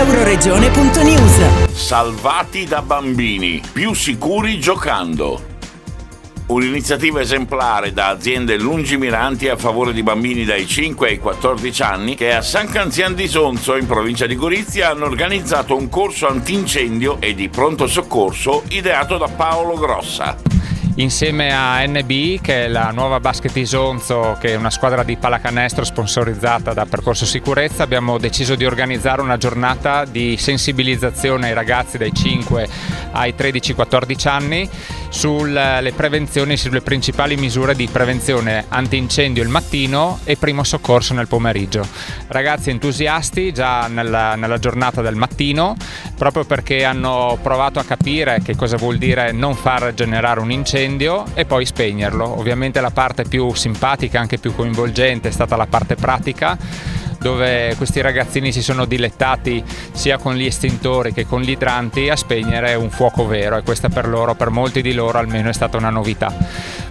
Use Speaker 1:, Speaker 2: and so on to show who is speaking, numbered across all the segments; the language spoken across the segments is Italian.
Speaker 1: Euroregione.news.
Speaker 2: Salvati da bambini, più sicuri giocando. Un'iniziativa esemplare da aziende lungimiranti a favore di bambini dai 5 ai 14 anni che a San Canzian di Sonzo, in provincia di Gorizia, hanno organizzato un corso antincendio e di pronto soccorso ideato da Paolo Grossa.
Speaker 3: Insieme a NB, che è la nuova Basket Isonzo, che è una squadra di pallacanestro sponsorizzata da Percorso Sicurezza, abbiamo deciso di organizzare una giornata di sensibilizzazione ai ragazzi dai 5 ai 13-14 anni sulle prevenzioni, sulle principali misure di prevenzione antincendio il mattino e primo soccorso nel pomeriggio. Ragazzi entusiasti già nella giornata del mattino, proprio perché hanno provato a capire che cosa vuol dire non far generare un incendio e poi spegnerlo. Ovviamente la parte più simpatica, anche più coinvolgente, è stata la parte pratica, dove questi ragazzini si sono dilettati sia con gli estintori che con gli idranti a spegnere un fuoco vero, e questa per loro, per molti di loro almeno, è stata una novità.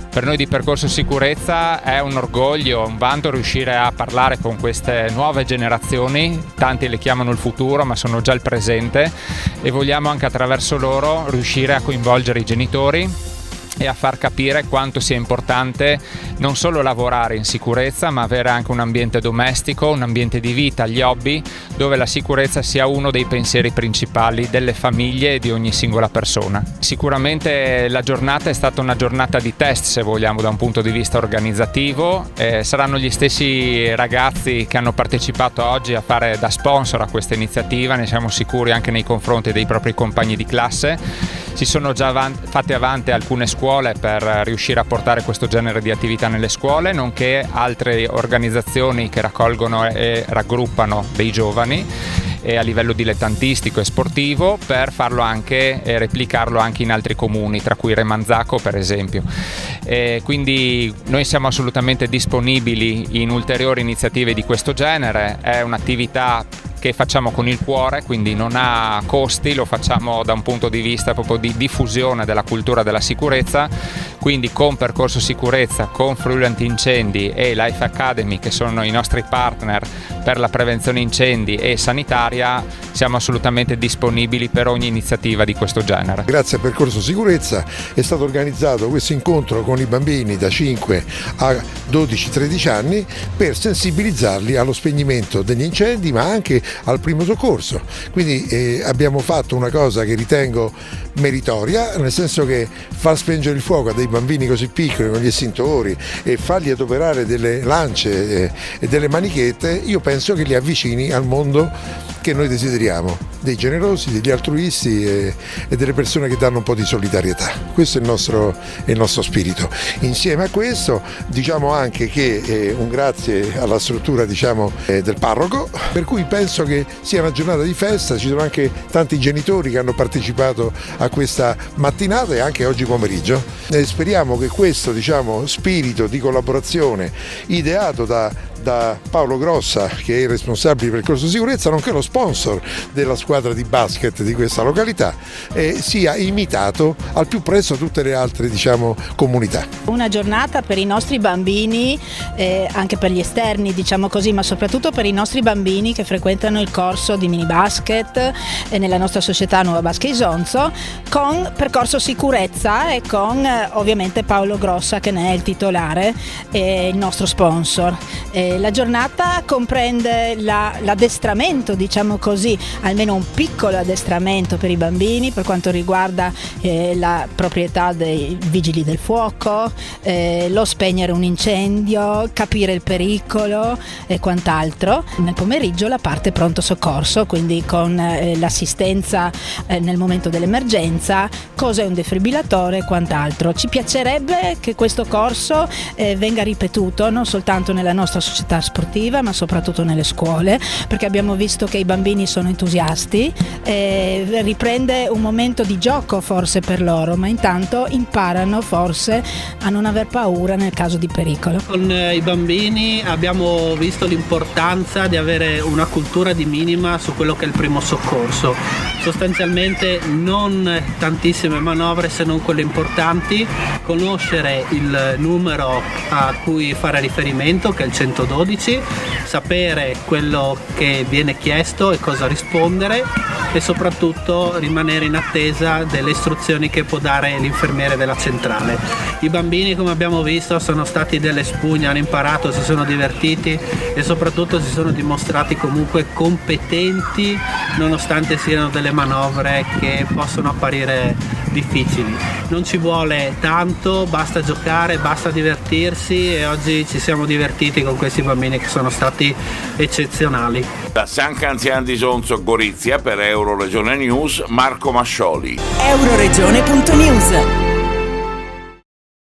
Speaker 3: Per noi di Percorso Sicurezza è un orgoglio, un vanto riuscire a parlare con queste nuove generazioni, tanti le chiamano il futuro ma sono già il presente, e vogliamo anche attraverso loro riuscire a coinvolgere i genitori e a far capire quanto sia importante non solo lavorare in sicurezza, ma avere anche un ambiente domestico, un ambiente di vita, gli hobby, dove la sicurezza sia uno dei pensieri principali delle famiglie e di ogni singola persona. Sicuramente la giornata è stata una giornata di test, se vogliamo, da un punto di vista organizzativo. Saranno gli stessi ragazzi che hanno partecipato oggi a fare da sponsor a questa iniziativa, ne siamo sicuri, anche nei confronti dei propri compagni di classe. Si sono già fatte avanti alcune scuole per riuscire a portare questo genere di attività nelle scuole, nonché altre organizzazioni che raccolgono e raggruppano dei giovani a livello dilettantistico e sportivo, per farlo anche e replicarlo anche in altri comuni, tra cui Remanzacco per esempio. Quindi noi siamo assolutamente disponibili in ulteriori iniziative di questo genere. È un'attività che facciamo con il cuore, quindi non ha costi, lo facciamo da un punto di vista proprio di diffusione della cultura della sicurezza, quindi con Percorso Sicurezza, con Friuli Antincendi e Life Academy, che sono i nostri partner per la prevenzione incendi e sanitaria, siamo assolutamente disponibili per ogni iniziativa di questo genere.
Speaker 4: Grazie a Percorso Sicurezza è stato organizzato questo incontro con i bambini da 5 a 12-13 anni per sensibilizzarli allo spegnimento degli incendi, ma anche al primo soccorso. Quindi abbiamo fatto una cosa che ritengo meritoria, nel senso che far spengere il fuoco a dei bambini così piccoli con gli estintori e fargli adoperare delle lance e delle manichette, io penso che li avvicini al mondo che noi desideriamo, dei generosi, degli altruisti e delle persone che danno un po' di solidarietà. Questo è il nostro spirito. Insieme a questo diciamo anche che un grazie alla struttura del parroco, per cui penso che sia una giornata di festa. Ci sono anche tanti genitori che hanno partecipato a questa mattinata e anche oggi pomeriggio. Speriamo che questo spirito di collaborazione ideato da Paolo Grossa, che è il responsabile di Percorso Sicurezza, nonché lo sponsor della squadra di basket di questa località, sia imitato al più presto tutte le altre comunità.
Speaker 5: Una giornata per i nostri bambini, anche per gli esterni così, ma soprattutto per i nostri bambini che frequentano il corso di mini basket nella nostra società Nuova Basket Isonzo, con Percorso Sicurezza e con ovviamente Paolo Grossa, che ne è il titolare e il nostro sponsor. La giornata comprende l'addestramento, così, almeno un piccolo addestramento per i bambini per quanto riguarda la proprietà dei vigili del fuoco, lo spegnere un incendio, capire il pericolo e quant'altro. Nel pomeriggio la parte pronto soccorso, quindi con l'assistenza nel momento dell'emergenza, cosa è un defibrillatore e quant'altro. Ci piacerebbe che questo corso venga ripetuto non soltanto nella nostra società sportiva, ma soprattutto nelle scuole, perché abbiamo visto che i bambini sono entusiasti, riprende un momento di gioco forse per loro, ma intanto imparano forse a non aver paura nel caso di pericolo.
Speaker 6: Con i bambini abbiamo visto l'importanza di avere una cultura di minima su quello che è il primo soccorso. sostanzialmente non tantissime manovre se non quelle importanti, conoscere il numero a cui fare riferimento, che è il 112, sapere quello che viene chiesto e cosa rispondere, e soprattutto rimanere in attesa delle istruzioni che può dare l'infermiere della centrale. I bambini, come abbiamo visto, sono stati delle spugne, hanno imparato, si sono divertiti e soprattutto si sono dimostrati comunque competenti, nonostante siano delle manovre che possono apparire difficili. Non ci vuole tanto, basta giocare, basta divertirsi, e oggi ci siamo divertiti con questi bambini che sono stati eccezionali.
Speaker 2: Da San Canzian di Sonzo, Gorizia, per Euroregione News, Marco Mascioli.
Speaker 1: Euroregione.news